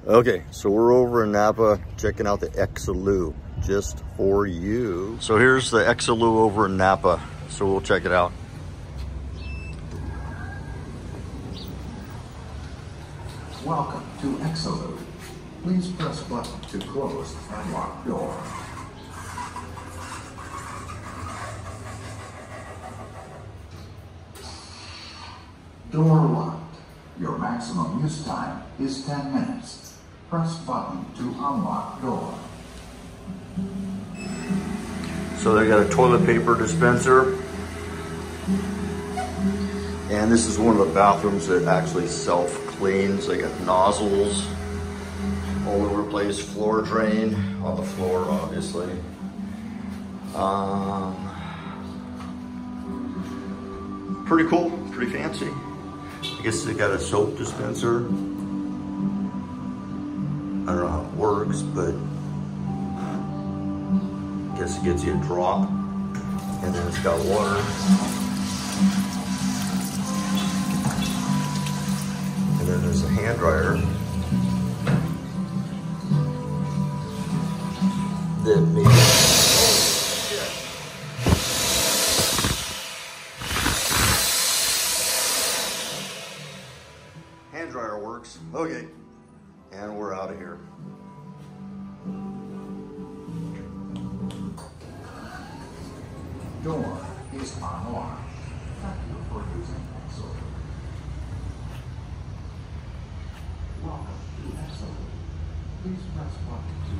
Okay, so we're over in Napa checking out the Exeloo just for you. So here's the Exeloo over in Napa. So we'll check it out. Welcome to Exeloo. Please press button to close and lock door. Door locked. Your maximum use time is 10 minutes. Press button to unlock door. So they got a toilet paper dispenser. And this is one of the bathrooms that actually self-cleans. They got nozzles all over the place, floor drain on the floor, obviously. Pretty cool, pretty fancy. I guess they got a soap dispenser. I don't know how it works, but I guess it gives you a drop. And then it's got water. And then there's a hand dryer that makes hand dryer works. Okay, and we're out of here. Door is unlocked. Thank you for using Exeloo. Welcome to Exeloo. Please press button to